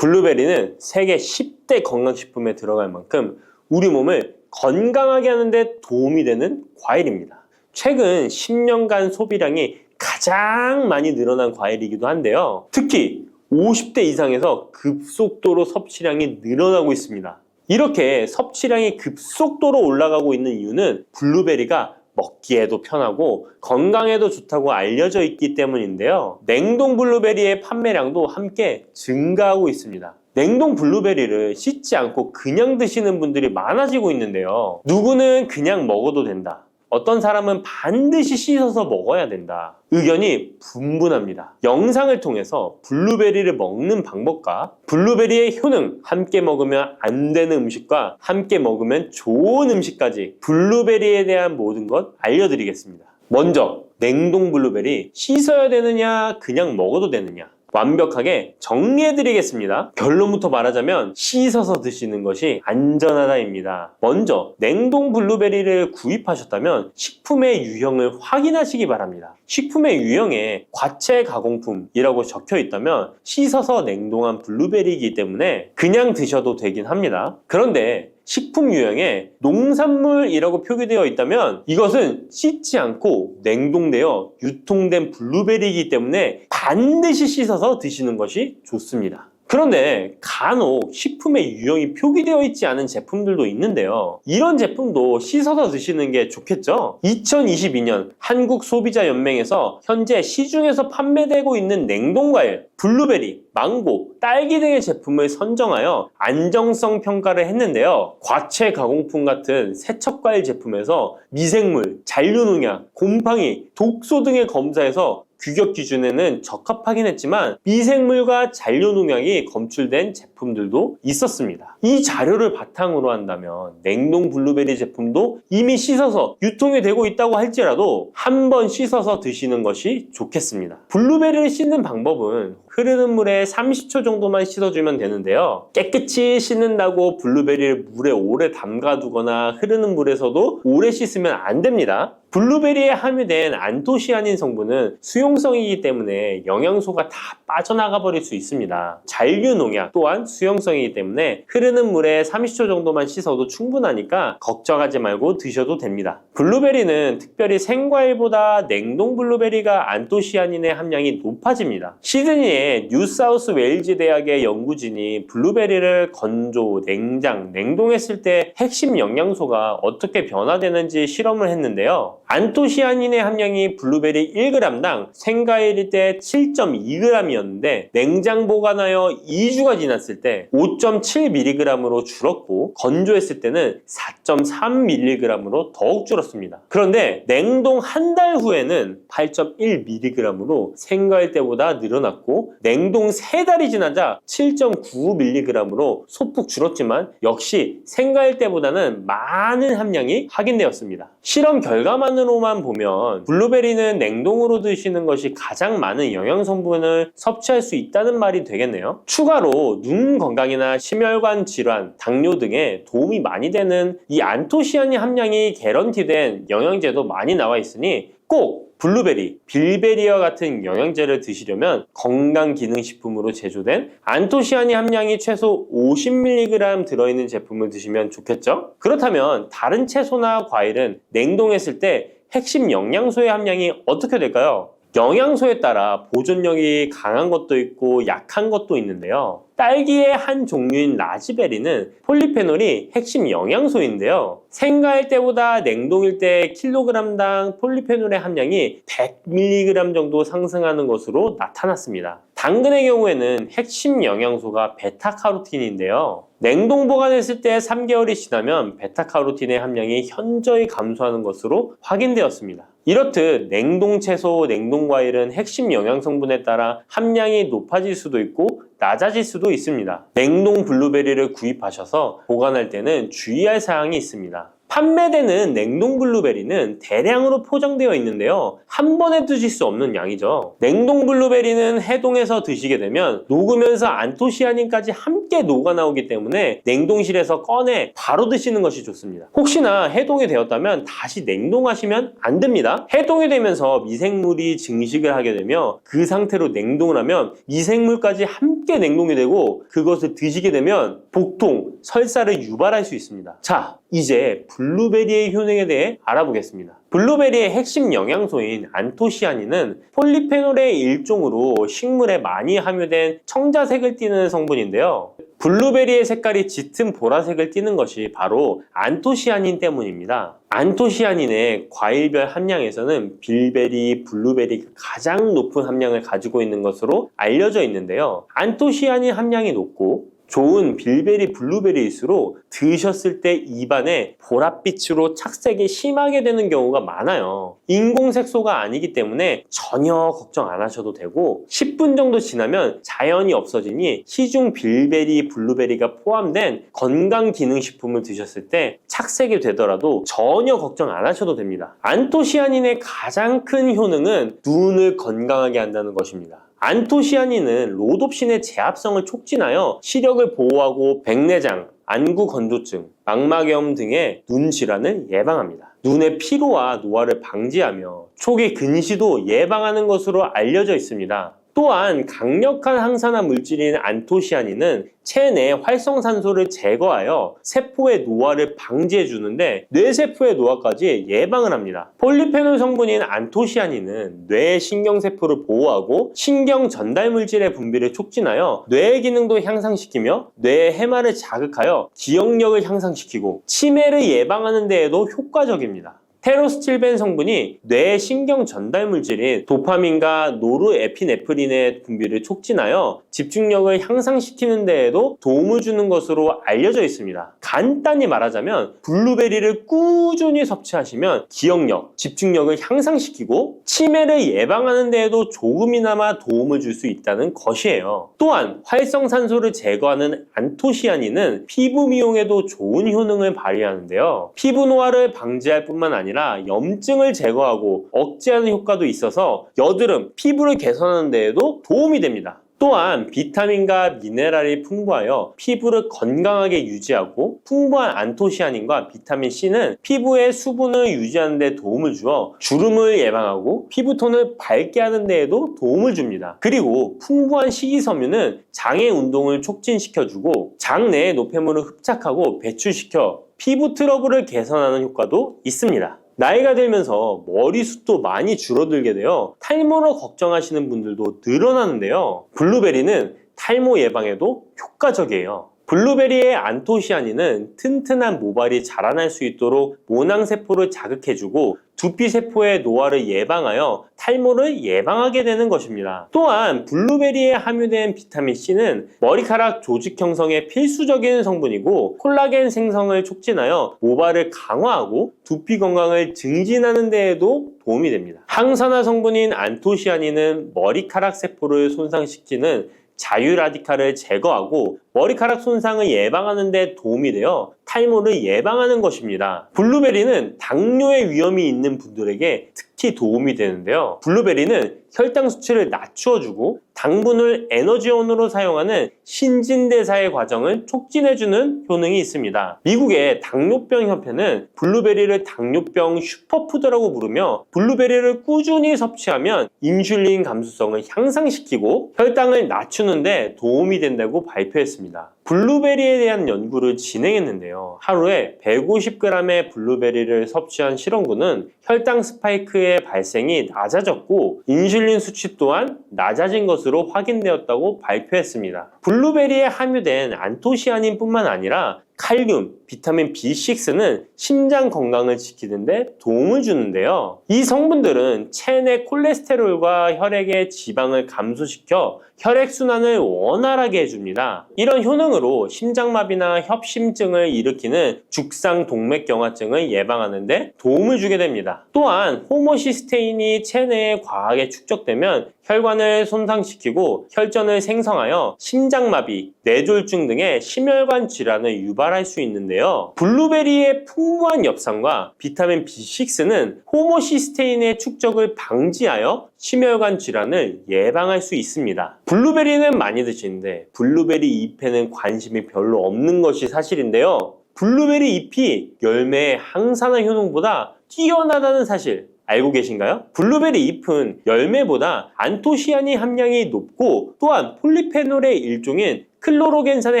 블루베리는 세계 10대 건강식품에 들어갈 만큼 우리 몸을 건강하게 하는데 도움이 되는 과일입니다. 최근 10년간 소비량이 가장 많이 늘어난 과일이기도 한데요. 특히 50대 이상에서 급속도로 섭취량이 늘어나고 있습니다. 이렇게 섭취량이 급속도로 올라가고 있는 이유는 블루베리가 먹기에도 편하고 건강에도 좋다고 알려져 있기 때문인데요. 냉동 블루베리의 판매량도 함께 증가하고 있습니다. 냉동 블루베리를 씻지 않고 그냥 드시는 분들이 많아지고 있는데요. 누구는 그냥 먹어도 된다. 어떤 사람은 반드시 씻어서 먹어야 된다. 의견이 분분합니다. 영상을 통해서 블루베리를 먹는 방법과 블루베리의 효능, 함께 먹으면 안 되는 음식과 함께 먹으면 좋은 음식까지 블루베리에 대한 모든 것 알려드리겠습니다. 먼저 냉동 블루베리 씻어야 되느냐 그냥 먹어도 되느냐 완벽하게 정리해드리겠습니다. 결론부터 말하자면 씻어서 드시는 것이 안전하다입니다. 먼저 냉동 블루베리를 구입하셨다면 식품의 유형을 확인하시기 바랍니다. 식품의 유형에 과체 가공품이라고 적혀 있다면 씻어서 냉동한 블루베리이기 때문에 그냥 드셔도 되긴 합니다. 그런데 식품 유형에 농산물이라고 표기되어 있다면 이것은 씻지 않고 냉동되어 유통된 블루베리이기 때문에 반드시 씻어서 드시는 것이 좋습니다. 그런데 간혹 식품의 유형이 표기되어 있지 않은 제품들도 있는데요. 이런 제품도 씻어서 드시는 게 좋겠죠? 2022년 한국소비자연맹에서 현재 시중에서 판매되고 있는 냉동과일, 블루베리, 망고, 딸기 등의 제품을 선정하여 안정성 평가를 했는데요. 과체 가공품 같은 세척과일 제품에서 미생물, 잔류농약, 곰팡이, 독소 등의 검사에서 규격 기준에는 적합하긴 했지만 미생물과 잔류농약이 검출된 제품들도 있었습니다. 이 자료를 바탕으로 한다면 냉동 블루베리 제품도 이미 씻어서 유통이 되고 있다고 할지라도 한번 씻어서 드시는 것이 좋겠습니다. 블루베리를 씻는 방법은 흐르는 물에 30초 정도만 씻어주면 되는데요. 깨끗이 씻는다고 블루베리를 물에 오래 담가두거나 흐르는 물에서도 오래 씻으면 안 됩니다. 블루베리에 함유된 안토시아닌 성분은 수용성이기 때문에 영양소가 다 빠져나가 버릴 수 있습니다. 잔류농약 또한 수용성이기 때문에 흐르는 물에 30초 정도만 씻어도 충분하니까 걱정하지 말고 드셔도 됩니다. 블루베리는 특별히 생과일보다 냉동 블루베리가 안토시아닌의 함량이 높아집니다. 시드니의 뉴사우스 웨일즈 대학의 연구진이 블루베리를 건조, 냉장, 냉동했을 때 핵심 영양소가 어떻게 변화되는지 실험을 했는데요. 안토시아닌의 함량이 블루베리 1g당 생과일일 때 7.2g이었는데 냉장 보관하여 2주가 지났을 때 5.7mg으로 줄었고 건조했을 때는 4.3mg으로 더욱 줄었습니다. 그런데 냉동 한 달 후에는 8.1mg으로 생과일 때보다 늘어났고 냉동 3달이 지나자 7.9mg으로 소폭 줄었지만 역시 생과일 때보다는 많은 함량이 확인되었습니다. 실험 결과만으로만 보면 블루베리는 냉동으로 드시는 것이 가장 많은 영양 성분을 섭취할 수 있다는 말이 되겠네요. 추가로 눈 건강이나 심혈관 질환, 당뇨 등에 도움이 많이 되는 이 안토시아닌 함량이 개런티된 영양제도 많이 나와 있으니 꼭 블루베리, 빌베리와 같은 영양제를 드시려면 건강기능식품으로 제조된 안토시아닌 함량이 최소 50mg 들어있는 제품을 드시면 좋겠죠? 그렇다면 다른 채소나 과일은 냉동했을 때 핵심 영양소의 함량이 어떻게 될까요? 영양소에 따라 보존력이 강한 것도 있고 약한 것도 있는데요. 딸기의 한 종류인 라즈베리는 폴리페놀이 핵심 영양소인데요. 생과일 때보다 냉동일 때 킬로그램당 폴리페놀의 함량이 100mg 정도 상승하는 것으로 나타났습니다. 당근의 경우에는 핵심 영양소가 베타카로틴인데요. 냉동 보관했을 때 3개월이 지나면 베타카로틴의 함량이 현저히 감소하는 것으로 확인되었습니다. 이렇듯 냉동 채소, 냉동 과일은 핵심 영양 성분에 따라 함량이 높아질 수도 있고 낮아질 수도 있습니다. 냉동 블루베리를 구입하셔서 보관할 때는 주의할 사항이 있습니다. 판매되는 냉동 블루베리는 대량으로 포장되어 있는데요. 한 번에 드실 수 없는 양이죠. 냉동 블루베리는 해동해서 드시게 되면 녹으면서 안토시아닌까지 함께 녹아 나오기 때문에 냉동실에서 꺼내 바로 드시는 것이 좋습니다. 혹시나 해동이 되었다면 다시 냉동하시면 안 됩니다. 해동이 되면서 미생물이 증식을 하게 되며 그 상태로 냉동을 하면 미생물까지 함께 냉동이 되고 그것을 드시게 되면 복통, 설사를 유발할 수 있습니다. 자, 이제 블루베리의 효능에 대해 알아보겠습니다. 블루베리의 핵심 영양소인 안토시아닌은 폴리페놀의 일종으로 식물에 많이 함유된 청자색을 띠는 성분인데요. 블루베리의 색깔이 짙은 보라색을 띠는 것이 바로 안토시아닌 때문입니다. 안토시아닌의 과일별 함량에서는 빌베리, 블루베리가 가장 높은 함량을 가지고 있는 것으로 알려져 있는데요. 안토시아닌 함량이 높고 좋은 빌베리, 블루베리일수록 드셨을 때 입안에 보랏빛으로 착색이 심하게 되는 경우가 많아요. 인공색소가 아니기 때문에 전혀 걱정 안 하셔도 되고 10분 정도 지나면 자연히 없어지니 시중 빌베리, 블루베리가 포함된 건강기능식품을 드셨을 때 착색이 되더라도 전혀 걱정 안 하셔도 됩니다. 안토시아닌의 가장 큰 효능은 눈을 건강하게 한다는 것입니다. 안토시아닌은 로놉신의 제합성을 촉진하여 시력을 보호하고 백내장, 안구 건조증, 망막염 등의 눈 질환을 예방합니다. 눈의 피로와 노화를 방지하며 초기 근시도 예방하는 것으로 알려져 있습니다. 또한 강력한 항산화 물질인 안토시아닌은 체내 활성산소를 제거하여 세포의 노화를 방지해 주는데 뇌세포의 노화까지 예방을 합니다. 폴리페놀 성분인 안토시아닌은 뇌의 신경세포를 보호하고 신경 전달 물질의 분비를 촉진하여 뇌의 기능도 향상시키며 뇌의 해마를 자극하여 기억력을 향상시키고 치매를 예방하는 데에도 효과적입니다. 테로스틸벤 성분이 뇌의 신경 전달 물질인 도파민과 노르에피네프린의 분비를 촉진하여 집중력을 향상시키는 데에도 도움을 주는 것으로 알려져 있습니다. 간단히 말하자면 블루베리를 꾸준히 섭취하시면 기억력, 집중력을 향상시키고 치매를 예방하는 데에도 조금이나마 도움을 줄 수 있다는 것이에요. 또한 활성산소를 제거하는 안토시아닌은 피부 미용에도 좋은 효능을 발휘하는데요. 피부 노화를 방지할 뿐만 아니라 염증을 제거하고 억제하는 효과도 있어서 여드름, 피부를 개선하는 데에도 도움이 됩니다. 또한 비타민과 미네랄이 풍부하여 피부를 건강하게 유지하고 풍부한 안토시아닌과 비타민C는 피부의 수분을 유지하는 데 도움을 주어 주름을 예방하고 피부톤을 밝게 하는 데에도 도움을 줍니다. 그리고 풍부한 식이섬유는 장의 운동을 촉진시켜주고 장내의 노폐물을 흡착하고 배출시켜 피부 트러블을 개선하는 효과도 있습니다. 나이가 들면서 머리숱도 많이 줄어들게 되어 탈모로 걱정하시는 분들도 늘어나는데요. 블루베리는 탈모 예방에도 효과적이에요. 블루베리의 안토시아닌은 튼튼한 모발이 자라날 수 있도록 모낭세포를 자극해주고 두피세포의 노화를 예방하여 탈모를 예방하게 되는 것입니다. 또한 블루베리에 함유된 비타민C는 머리카락 조직 형성에 필수적인 성분이고 콜라겐 생성을 촉진하여 모발을 강화하고 두피 건강을 증진하는 데에도 도움이 됩니다. 항산화 성분인 안토시아닌은 머리카락 세포를 손상시키는 자유라디칼을 제거하고 머리카락 손상을 예방하는 데 도움이 되어 탈모를 예방하는 것입니다. 블루베리는 당뇨의 위험이 있는 분들에게 특히 도움이 되는데요. 블루베리는 혈당 수치를 낮추어주고 당분을 에너지원으로 사용하는 신진대사의 과정을 촉진해주는 효능이 있습니다. 미국의 당뇨병 협회는 블루베리를 당뇨병 슈퍼푸드라고 부르며 블루베리를 꾸준히 섭취하면 인슐린 감수성을 향상시키고 혈당을 낮추는 데 도움이 된다고 발표했습니다. 블루베리에 대한 연구를 진행했는데요. 하루에 150g의 블루베리를 섭취한 실험군은 혈당 스파이크의 발생이 낮아졌고 인슐린 수치 또한 낮아진 것으로 확인되었다고 발표했습니다. 블루베리에 함유된 안토시아닌 뿐만 아니라 칼륨, 비타민 B6는 심장 건강을 지키는 데 도움을 주는데요. 이 성분들은 체내 콜레스테롤과 혈액의 지방을 감소시켜 혈액순환을 원활하게 해줍니다. 이런 효능으로 심장마비나 협심증을 일으키는 죽상동맥경화증을 예방하는 데 도움을 주게 됩니다. 또한 호모시스테인이 체내에 과하게 축적되면 혈관을 손상시키고 혈전을 생성하여 심장마비, 뇌졸중 등의 심혈관 질환을 유발할 수 있는데요. 블루베리의 풍부한 엽산과 비타민 B6는 호모시스테인의 축적을 방지하여 심혈관 질환을 예방할 수 있습니다. 블루베리는 많이 드시는데 블루베리 잎에는 관심이 별로 없는 것이 사실인데요. 블루베리 잎이 열매의 항산화 효능보다 뛰어나다는 사실 알고 계신가요? 블루베리 잎은 열매보다 안토시아닌 함량이 높고 또한 폴리페놀의 일종인 클로로겐산의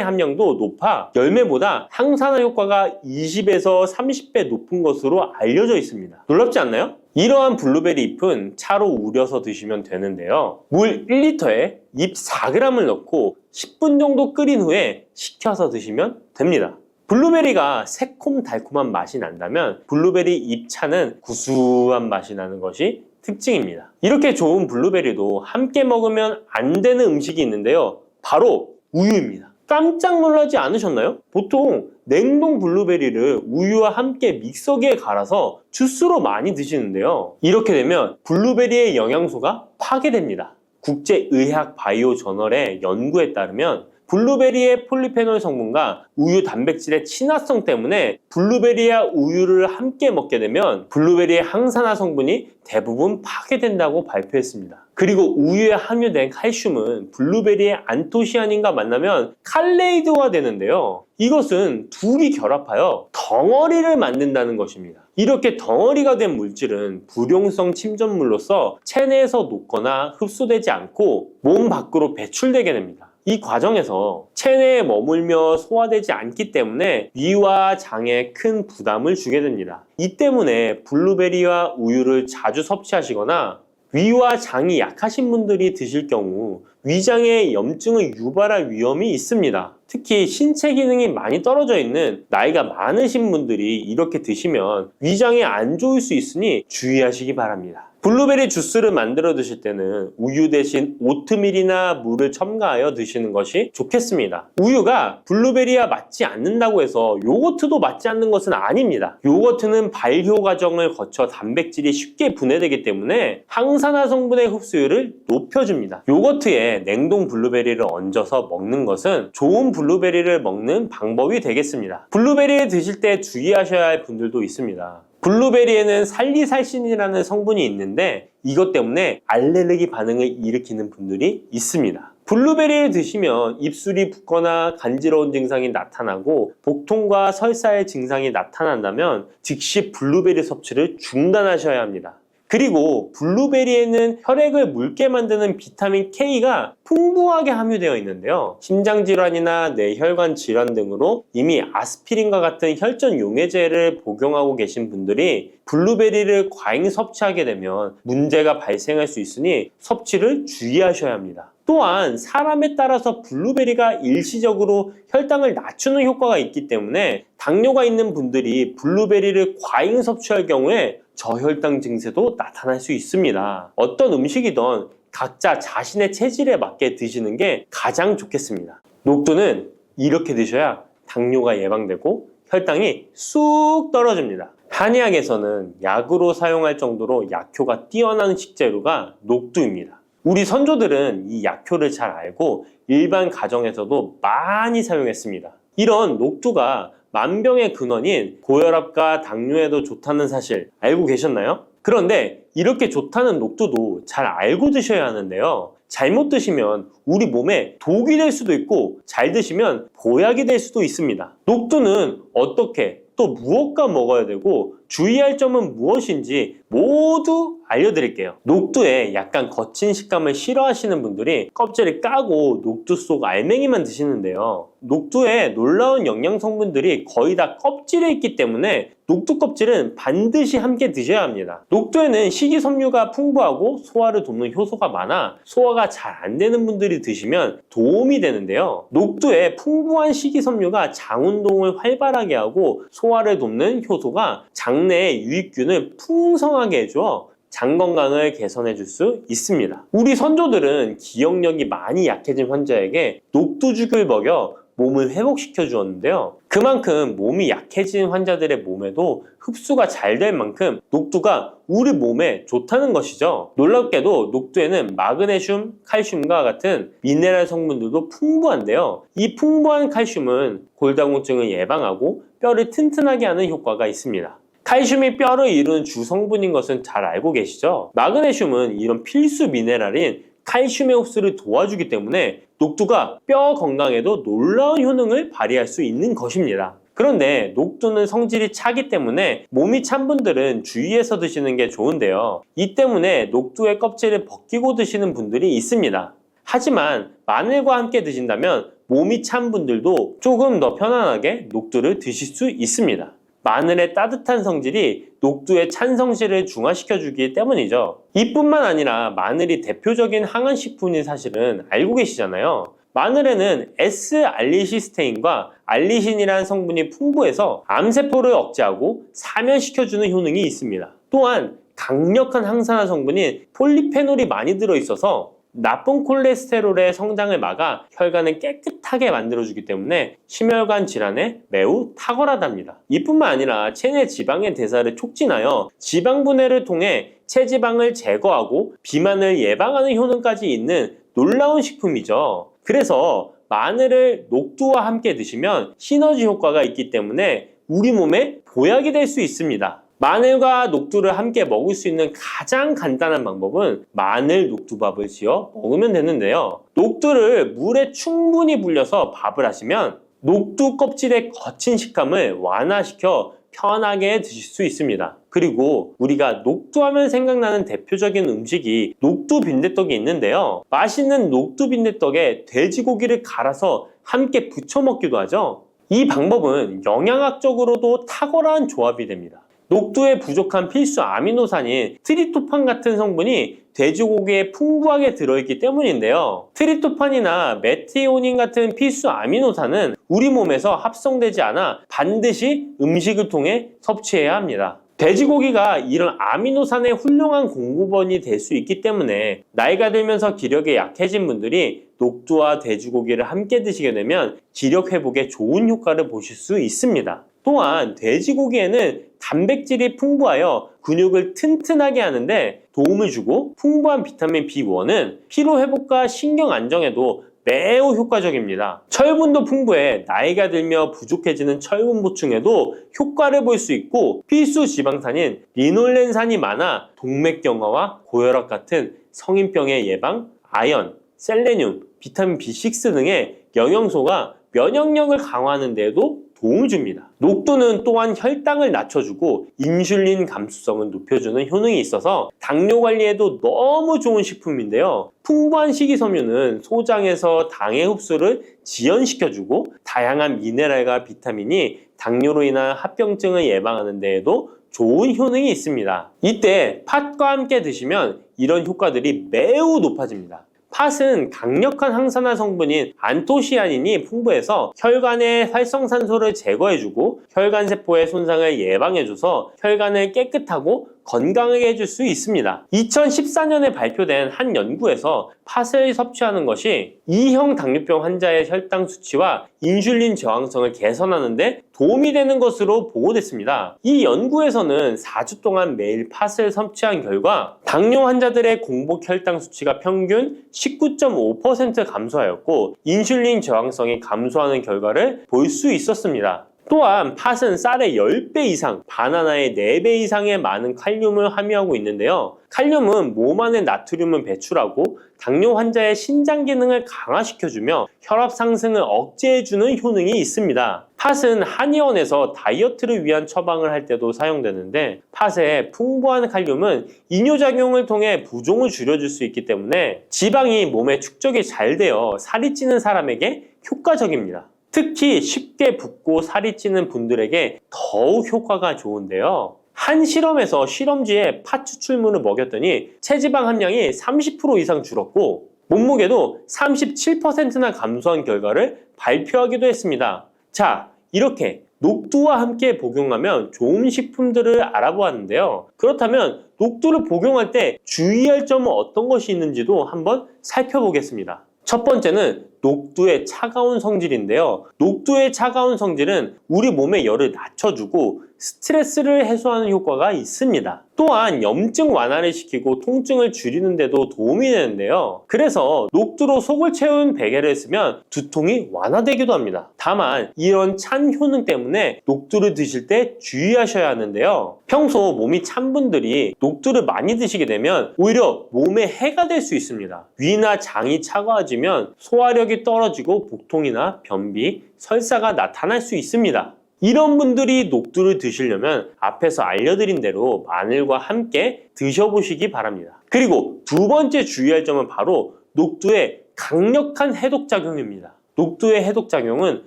함량도 높아 열매보다 항산화 효과가 20에서 30배 높은 것으로 알려져 있습니다. 놀랍지 않나요? 이러한 블루베리 잎은 차로 우려서 드시면 되는데요. 물 1리터에 잎 4g을 넣고 10분 정도 끓인 후에 식혀서 드시면 됩니다. 블루베리가 새콤달콤한 맛이 난다면 블루베리 잎차는 구수한 맛이 나는 것이 특징입니다. 이렇게 좋은 블루베리도 함께 먹으면 안 되는 음식이 있는데요. 바로 우유입니다. 깜짝 놀라지 않으셨나요? 보통 냉동 블루베리를 우유와 함께 믹서기에 갈아서 주스로 많이 드시는데요. 이렇게 되면 블루베리의 영양소가 파괴됩니다. 국제의학바이오저널의 연구에 따르면 블루베리의 폴리페놀 성분과 우유 단백질의 친화성 때문에 블루베리와 우유를 함께 먹게 되면 블루베리의 항산화 성분이 대부분 파괴된다고 발표했습니다. 그리고 우유에 함유된 칼슘은 블루베리의 안토시아닌과 만나면 칼레이드화 되는데요. 이것은 둘이 결합하여 덩어리를 만든다는 것입니다. 이렇게 덩어리가 된 물질은 불용성 침전물로서 체내에서 녹거나 흡수되지 않고 몸 밖으로 배출되게 됩니다. 이 과정에서 체내에 머물며 소화되지 않기 때문에 위와 장에 큰 부담을 주게 됩니다. 이 때문에 블루베리와 우유를 자주 섭취하시거나 위와 장이 약하신 분들이 드실 경우 위장에 염증을 유발할 위험이 있습니다. 특히 신체 기능이 많이 떨어져 있는 나이가 많으신 분들이 이렇게 드시면 위장에 안 좋을 수 있으니 주의하시기 바랍니다. 블루베리 주스를 만들어 드실 때는 우유 대신 오트밀이나 물을 첨가하여 드시는 것이 좋겠습니다. 우유가 블루베리와 맞지 않는다고 해서 요거트도 맞지 않는 것은 아닙니다. 요거트는 발효 과정을 거쳐 단백질이 쉽게 분해되기 때문에 항산화 성분의 흡수율을 높여줍니다. 요거트에 냉동 블루베리를 얹어서 먹는 것은 좋은 블루베리를 먹는 방법이 되겠습니다. 블루베리를 드실 때 주의하셔야 할 분들도 있습니다. 블루베리에는 살리살신이라는 성분이 있는데 이것 때문에 알레르기 반응을 일으키는 분들이 있습니다. 블루베리를 드시면 입술이 붓거나 간지러운 증상이 나타나고 복통과 설사의 증상이 나타난다면 즉시 블루베리 섭취를 중단하셔야 합니다. 그리고 블루베리에는 혈액을 묽게 만드는 비타민 K가 풍부하게 함유되어 있는데요. 심장질환이나 뇌혈관 질환 등으로 이미 아스피린과 같은 혈전 용해제를 복용하고 계신 분들이 블루베리를 과잉 섭취하게 되면 문제가 발생할 수 있으니 섭취를 주의하셔야 합니다. 또한 사람에 따라서 블루베리가 일시적으로 혈당을 낮추는 효과가 있기 때문에 당뇨가 있는 분들이 블루베리를 과잉 섭취할 경우에 저혈당 증세도 나타날 수 있습니다. 어떤 음식이든 각자 자신의 체질에 맞게 드시는 게 가장 좋겠습니다. 녹두는 이렇게 드셔야 당뇨가 예방되고 혈당이 쑥 떨어집니다. 한의학에서는 약으로 사용할 정도로 약효가 뛰어난 식재료가 녹두입니다. 우리 선조들은 이 약효를 잘 알고 일반 가정에서도 많이 사용했습니다. 이런 녹두가 만병의 근원인 고혈압과 당뇨에도 좋다는 사실 알고 계셨나요? 그런데 이렇게 좋다는 녹두도 잘 알고 드셔야 하는데요. 잘못 드시면 우리 몸에 독이 될 수도 있고 잘 드시면 보약이 될 수도 있습니다. 녹두는 어떻게 또 무엇과 먹어야 되고 주의할 점은 무엇인지 모두 알려드릴게요. 녹두에 약간 거친 식감을 싫어하시는 분들이 껍질을 까고 녹두 속 알맹이만 드시는데요. 녹두에 놀라운 영양 성분들이 거의 다 껍질에 있기 때문에 녹두 껍질은 반드시 함께 드셔야 합니다. 녹두에는 식이섬유가 풍부하고 소화를 돕는 효소가 많아 소화가 잘 안 되는 분들이 드시면 도움이 되는데요. 녹두에 풍부한 식이섬유가 장 운동을 활발하게 하고 소화를 돕는 효소가 장내에 유익균을 풍성하게 해줘 장 건강을 개선해 줄 수 있습니다. 우리 선조들은 기억력이 많이 약해진 환자에게 녹두죽을 먹여 몸을 회복시켜 주었는데요. 그만큼 몸이 약해진 환자들의 몸에도 흡수가 잘 될 만큼 녹두가 우리 몸에 좋다는 것이죠. 놀랍게도 녹두에는 마그네슘, 칼슘과 같은 미네랄 성분들도 풍부한데요. 이 풍부한 칼슘은 골다공증을 예방하고 뼈를 튼튼하게 하는 효과가 있습니다. 칼슘이 뼈를 이루는 주성분인 것은 잘 알고 계시죠? 마그네슘은 이런 필수 미네랄인 칼슘의 흡수를 도와주기 때문에 녹두가 뼈 건강에도 놀라운 효능을 발휘할 수 있는 것입니다. 그런데 녹두는 성질이 차기 때문에 몸이 찬 분들은 주의해서 드시는 게 좋은데요. 이 때문에 녹두의 껍질을 벗기고 드시는 분들이 있습니다. 하지만 마늘과 함께 드신다면 몸이 찬 분들도 조금 더 편안하게 녹두를 드실 수 있습니다. 마늘의 따뜻한 성질이 녹두의 찬 성질을 중화시켜주기 때문이죠. 이뿐만 아니라 마늘이 대표적인 항암식품인 사실은 알고 계시잖아요. 마늘에는 S알리시스테인과 알리신이라는 성분이 풍부해서 암세포를 억제하고 사면시켜주는 효능이 있습니다. 또한 강력한 항산화 성분인 폴리페놀이 많이 들어있어서 나쁜 콜레스테롤의 성장을 막아 혈관을 깨끗하게 만들어주기 때문에 심혈관 질환에 매우 탁월하답니다. 이뿐만 아니라 체내 지방의 대사를 촉진하여 지방 분해를 통해 체지방을 제거하고 비만을 예방하는 효능까지 있는 놀라운 식품이죠. 그래서 마늘을 녹두와 함께 드시면 시너지 효과가 있기 때문에 우리 몸에 보약이 될 수 있습니다. 마늘과 녹두를 함께 먹을 수 있는 가장 간단한 방법은 마늘 녹두밥을 지어 먹으면 되는데요. 녹두를 물에 충분히 불려서 밥을 하시면 녹두 껍질의 거친 식감을 완화시켜 편하게 드실 수 있습니다. 그리고 우리가 녹두하면 생각나는 대표적인 음식이 녹두 빈대떡이 있는데요. 맛있는 녹두 빈대떡에 돼지고기를 갈아서 함께 부쳐 먹기도 하죠. 이 방법은 영양학적으로도 탁월한 조합이 됩니다. 녹두에 부족한 필수 아미노산인 트립토판 같은 성분이 돼지고기에 풍부하게 들어있기 때문인데요. 트립토판이나 메티오닌 같은 필수 아미노산은 우리 몸에서 합성되지 않아 반드시 음식을 통해 섭취해야 합니다. 돼지고기가 이런 아미노산의 훌륭한 공급원이 될 수 있기 때문에 나이가 들면서 기력이 약해진 분들이 녹두와 돼지고기를 함께 드시게 되면 기력 회복에 좋은 효과를 보실 수 있습니다. 또한 돼지고기에는 단백질이 풍부하여 근육을 튼튼하게 하는데 도움을 주고 풍부한 비타민 B1은 피로 회복과 신경 안정에도 매우 효과적입니다. 철분도 풍부해 나이가 들며 부족해지는 철분 보충에도 효과를 볼 수 있고 필수 지방산인 리놀렌산이 많아 동맥경화와 고혈압 같은 성인병의 예방, 아연, 셀레늄, 비타민 B6 등의 영양소가 면역력을 강화하는 데에도 도움을 줍니다. 녹두는 또한 혈당을 낮춰주고 인슐린 감수성을 높여주는 효능이 있어서 당뇨 관리에도 너무 좋은 식품인데요. 풍부한 식이섬유는 소장에서 당의 흡수를 지연시켜주고 다양한 미네랄과 비타민이 당뇨로 인한 합병증을 예방하는 데에도 좋은 효능이 있습니다. 이때 팥과 함께 드시면 이런 효과들이 매우 높아집니다. 팥은 강력한 항산화 성분인 안토시아닌이 풍부해서 혈관의 활성산소를 제거해주고 혈관세포의 손상을 예방해줘서 혈관을 깨끗하고 건강하게 해줄 수 있습니다. 2014년에 발표된 한 연구에서 팥을 섭취하는 것이 2형 당뇨병 환자의 혈당 수치와 인슐린 저항성을 개선하는 데 도움이 되는 것으로 보고됐습니다. 이 연구에서는 4주 동안 매일 팥을 섭취한 결과 당뇨 환자들의 공복 혈당 수치가 평균 19.5% 감소하였고 인슐린 저항성이 감소하는 결과를 볼 수 있었습니다. 또한 팥은 쌀의 10배 이상, 바나나의 4배 이상의 많은 칼륨을 함유하고 있는데요. 칼륨은 몸 안에 나트륨을 배출하고 당뇨 환자의 신장 기능을 강화시켜주며 혈압 상승을 억제해주는 효능이 있습니다. 팥은 한의원에서 다이어트를 위한 처방을 할 때도 사용되는데 팥의 풍부한 칼륨은 이뇨작용을 통해 부종을 줄여줄 수 있기 때문에 지방이 몸에 축적이 잘 되어 살이 찌는 사람에게 효과적입니다. 특히 쉽게 붓고 살이 찌는 분들에게 더욱 효과가 좋은데요. 한 실험에서 실험쥐에 팥 추출물을 먹였더니 체지방 함량이 30% 이상 줄었고 몸무게도 37%나 감소한 결과를 발표하기도 했습니다. 자, 이렇게 녹두와 함께 복용하면 좋은 식품들을 알아보았는데요. 그렇다면 녹두를 복용할 때 주의할 점은 어떤 것이 있는지도 한번 살펴보겠습니다. 첫 번째는 녹두의 차가운 성질인데요. 녹두의 차가운 성질은 우리 몸의 열을 낮춰주고 스트레스를 해소하는 효과가 있습니다. 또한 염증 완화를 시키고 통증을 줄이는 데도 도움이 되는데요. 그래서 녹두로 속을 채운 베개를 쓰면 두통이 완화되기도 합니다. 다만 이런 찬 효능 때문에 녹두를 드실 때 주의하셔야 하는데요. 평소 몸이 찬 분들이 녹두를 많이 드시게 되면 오히려 몸에 해가 될 수 있습니다. 위나 장이 차가워지면 소화력이 떨어지고 복통이나 변비, 설사가 나타날 수 있습니다. 이런 분들이 녹두를 드시려면 앞에서 알려드린 대로 마늘과 함께 드셔보시기 바랍니다. 그리고 두 번째 주의할 점은 바로 녹두의 강력한 해독작용입니다. 녹두의 해독작용은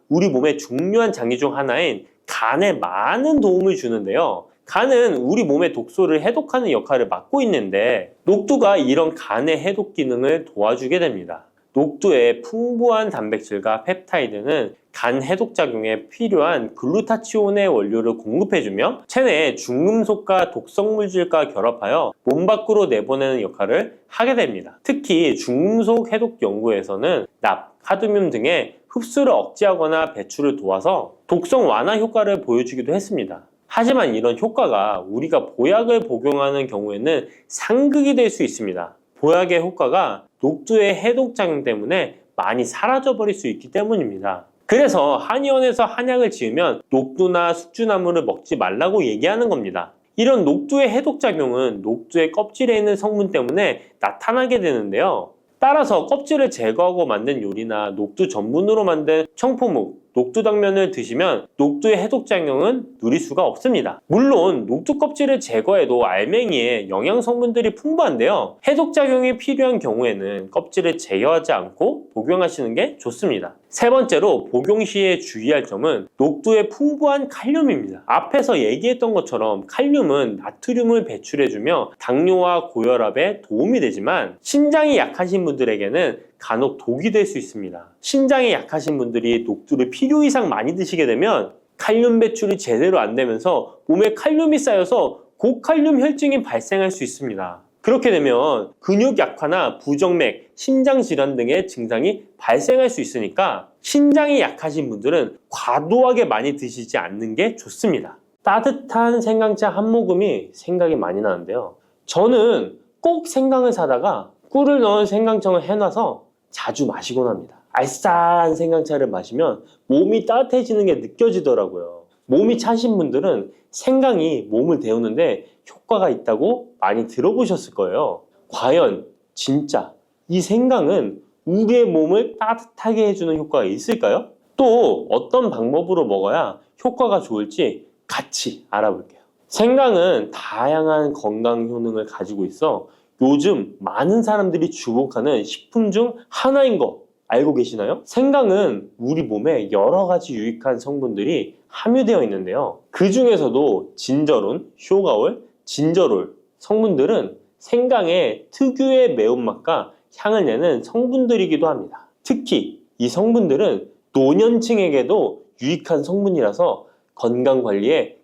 우리 몸의 중요한 장기 중 하나인 간에 많은 도움을 주는데요. 간은 우리 몸의 독소를 해독하는 역할을 맡고 있는데 녹두가 이런 간의 해독 기능을 도와주게 됩니다. 녹두의 풍부한 단백질과 펩타이드는 간 해독작용에 필요한 글루타치온의 원료를 공급해주며 체내에 중금속과 독성물질과 결합하여 몸 밖으로 내보내는 역할을 하게 됩니다. 특히 중금속 해독 연구에서는 납, 카드뮴 등의 흡수를 억제하거나 배출을 도와서 독성 완화 효과를 보여주기도 했습니다. 하지만 이런 효과가 우리가 보약을 복용하는 경우에는 상극이 될 수 있습니다. 보약의 효과가 녹두의 해독작용 때문에 많이 사라져버릴 수 있기 때문입니다. 그래서 한의원에서 한약을 지으면 녹두나 숙주나물을 먹지 말라고 얘기하는 겁니다. 이런 녹두의 해독작용은 녹두의 껍질에 있는 성분 때문에 나타나게 되는데요. 따라서 껍질을 제거하고 만든 요리나 녹두 전분으로 만든 청포묵, 녹두당면을 드시면 녹두의 해독작용은 누릴 수가 없습니다. 물론 녹두 껍질을 제거해도 알맹이에 영양 성분들이 풍부한데요. 해독작용이 필요한 경우에는 껍질을 제거하지 않고 복용하시는 게 좋습니다. 세 번째로 복용 시에 주의할 점은 녹두의 풍부한 칼륨입니다. 앞에서 얘기했던 것처럼 칼륨은 나트륨을 배출해주며 당뇨와 고혈압에 도움이 되지만 신장이 약하신 분들에게는 간혹 독이 될 수 있습니다. 신장이 약하신 분들이 녹두를 필요 이상 많이 드시게 되면 칼륨 배출이 제대로 안 되면서 몸에 칼륨이 쌓여서 고칼륨 혈증이 발생할 수 있습니다. 그렇게 되면 근육 약화나 부정맥, 심장 질환 등의 증상이 발생할 수 있으니까 신장이 약하신 분들은 과도하게 많이 드시지 않는 게 좋습니다. 따뜻한 생강차 한 모금이 생각이 많이 나는데요. 저는 꼭 생강을 사다가 꿀을 넣은 생강청을 해놔서 자주 마시곤 합니다. 알싸한 생강차를 마시면 몸이 따뜻해지는 게 느껴지더라고요. 몸이 차신 분들은 생강이 몸을 데우는데 효과가 있다고 많이 들어보셨을 거예요. 과연 진짜 이 생강은 우리의 몸을 따뜻하게 해주는 효과가 있을까요? 또 어떤 방법으로 먹어야 효과가 좋을지 같이 알아볼게요. 생강은 다양한 건강 효능을 가지고 있어 요즘 많은 사람들이 주목하는 식품 중 하나인 거 알고 계시나요? 생강은 우리 몸에 여러 가지 유익한 성분들이 함유되어 있는데요. 그 중에서도 진저론, 쇼가올, 진저롤 성분들은 생강의 특유의 매운맛과 향을 내는 성분들이기도 합니다. 특히 이 성분들은 노년층에게도 유익한 성분이라서 건강관리에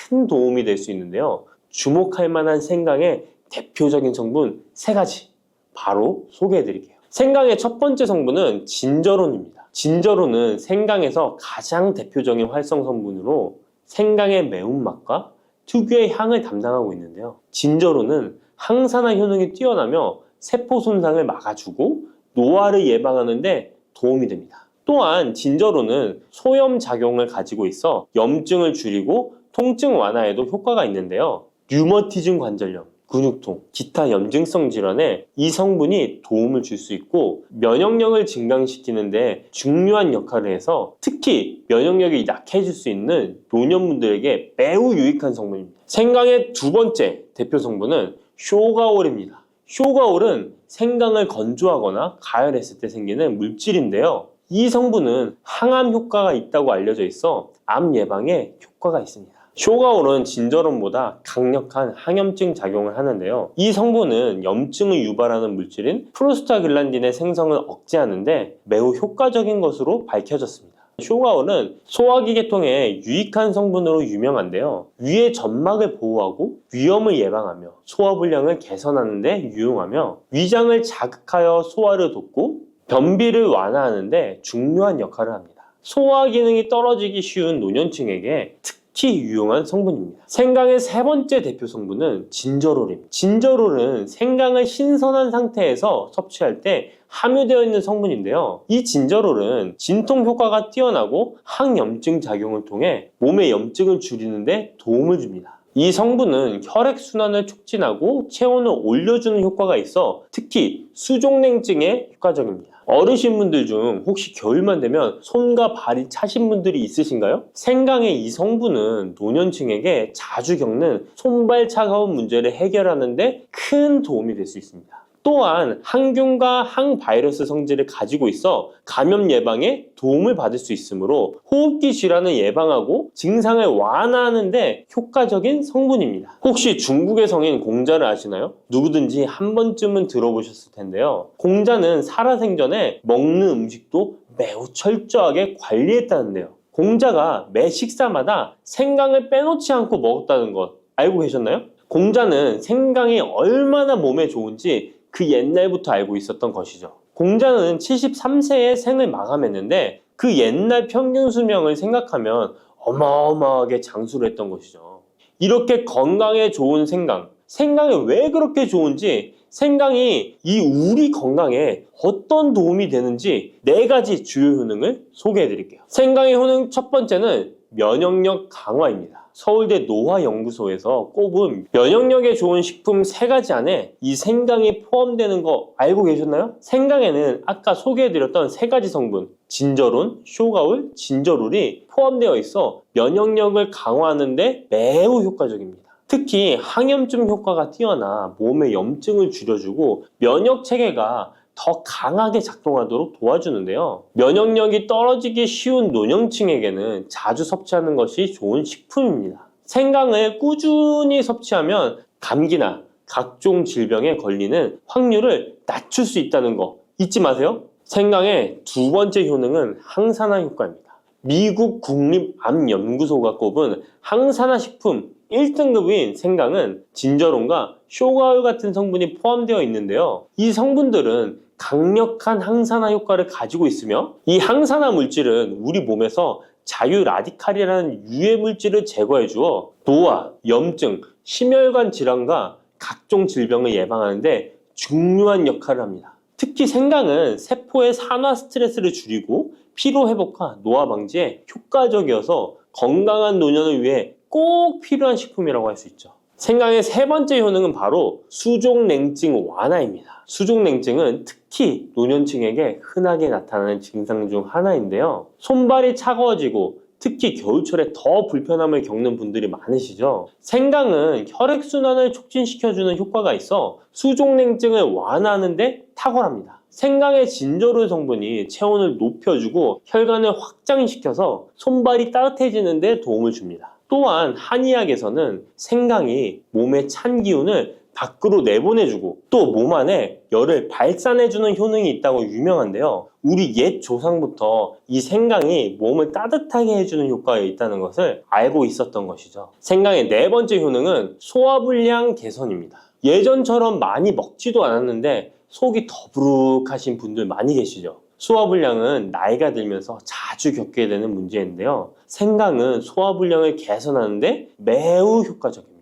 큰 도움이 될 수 있는데요. 주목할 만한 생강의 대표적인 성분 3가지 바로 소개해 드릴게요. 생강의 첫 번째 성분은 진저론입니다. 진저론은 생강에서 가장 대표적인 활성 성분으로 생강의 매운맛과 특유의 향을 담당하고 있는데요. 진저론은 항산화 효능이 뛰어나며 세포 손상을 막아주고 노화를 예방하는 데 도움이 됩니다. 또한 진저론은 소염 작용을 가지고 있어 염증을 줄이고 통증 완화에도 효과가 있는데요. 류머티즘 관절염, 근육통, 기타 염증성 질환에 이 성분이 도움을 줄 수 있고 면역력을 증강시키는 데 중요한 역할을 해서 특히 면역력이 약해질 수 있는 노년분들에게 매우 유익한 성분입니다. 생강의 두 번째 대표 성분은 쇼가올입니다. 쇼가올은 생강을 건조하거나 가열했을 때 생기는 물질인데요. 이 성분은 항암 효과가 있다고 알려져 있어 암 예방에 효과가 있습니다. 쇼가올은 진저론보다 강력한 항염증 작용을 하는데요. 이 성분은 염증을 유발하는 물질인 프로스타글란딘의 생성을 억제하는데 매우 효과적인 것으로 밝혀졌습니다. 쇼가올은 소화기 계통의 유익한 성분으로 유명한데요. 위의 점막을 보호하고 위염을 예방하며 소화불량을 개선하는 데 유용하며 위장을 자극하여 소화를 돕고 변비를 완화하는 데 중요한 역할을 합니다. 소화 기능이 떨어지기 쉬운 노년층에게 특히 유용한 성분입니다. 생강의 세 번째 대표 성분은 진저롤입니다. 진저롤은 생강을 신선한 상태에서 섭취할 때 함유되어 있는 성분인데요. 이 진저롤은 진통 효과가 뛰어나고 항염증 작용을 통해 몸의 염증을 줄이는 데 도움을 줍니다. 이 성분은 혈액순환을 촉진하고 체온을 올려주는 효과가 있어 특히 수족냉증에 효과적입니다. 어르신분들 중 혹시 겨울만 되면 손과 발이 차신 분들이 있으신가요? 생강의 이 성분은 노년층에게 자주 겪는 손발 차가운 문제를 해결하는 데 큰 도움이 될 수 있습니다. 또한 항균과 항바이러스 성질을 가지고 있어 감염 예방에 도움을 받을 수 있으므로 호흡기 질환을 예방하고 증상을 완화하는 데 효과적인 성분입니다. 혹시 중국의 성인 공자를 아시나요? 누구든지 한 번쯤은 들어보셨을 텐데요. 공자는 살아생전에 먹는 음식도 매우 철저하게 관리했다는데요. 공자가 매 식사마다 생강을 빼놓지 않고 먹었다는 것 알고 계셨나요? 공자는 생강이 얼마나 몸에 좋은지 그 옛날부터 알고 있었던 것이죠. 공자는 73세에 생을 마감했는데 그 옛날 평균 수명을 생각하면 어마어마하게 장수를 했던 것이죠. 이렇게 건강에 좋은 생강, 생강이 왜 그렇게 좋은지, 생강이 이 우리 건강에 어떤 도움이 되는지 4가지 주요 효능을 소개해 드릴게요. 생강의 효능 첫 번째는 면역력 강화입니다. 서울대 노화연구소에서 꼽은 면역력에 좋은 식품 3가지 안에 이 생강이 포함되는 거 알고 계셨나요? 생강에는 아까 소개해드렸던 3가지 성분 진저론, 쇼가올, 진저롤이 포함되어 있어 면역력을 강화하는 데 매우 효과적입니다. 특히 항염증 효과가 뛰어나 몸의 염증을 줄여주고 면역 체계가 더 강하게 작동하도록 도와주는데요. 면역력이 떨어지기 쉬운 노년층에게는 자주 섭취하는 것이 좋은 식품입니다. 생강을 꾸준히 섭취하면 감기나 각종 질병에 걸리는 확률을 낮출 수 있다는 거 잊지 마세요. 생강의 두 번째 효능은 항산화 효과입니다. 미국 국립암연구소가 꼽은 항산화 식품 1등급인 생강은 진저론과 쇼가올 같은 성분이 포함되어 있는데요. 이 성분들은 강력한 항산화 효과를 가지고 있으며 이 항산화 물질은 우리 몸에서 자유 라디칼이라는 유해 물질을 제거해 주어 노화, 염증, 심혈관 질환과 각종 질병을 예방하는 데 중요한 역할을 합니다. 특히 생강은 세포의 산화 스트레스를 줄이고 피로 회복과 노화 방지에 효과적이어서 건강한 노년을 위해 꼭 필요한 식품이라고 할 수 있죠. 생강의 세 번째 효능은 바로 수족냉증 완화입니다. 수족냉증은 특히 노년층에게 흔하게 나타나는 증상 중 하나인데요. 손발이 차가워지고 특히 겨울철에 더 불편함을 겪는 분들이 많으시죠. 생강은 혈액순환을 촉진시켜주는 효과가 있어 수족냉증을 완화하는 데 탁월합니다. 생강의 진저롤 성분이 체온을 높여주고 혈관을 확장시켜서 손발이 따뜻해지는 데 도움을 줍니다. 또한 한의학에서는 생강이 몸의 찬 기운을 밖으로 내보내주고 또 몸 안에 열을 발산해주는 효능이 있다고 유명한데요. 우리 옛 조상부터 이 생강이 몸을 따뜻하게 해주는 효과가 있다는 것을 알고 있었던 것이죠. 생강의 4번째 효능은 소화불량 개선입니다. 예전처럼 많이 먹지도 않았는데 속이 더부룩하신 분들 많이 계시죠. 소화불량은 나이가 들면서 자주 겪게 되는 문제인데요. 생강은 소화불량을 개선하는데 매우 효과적입니다.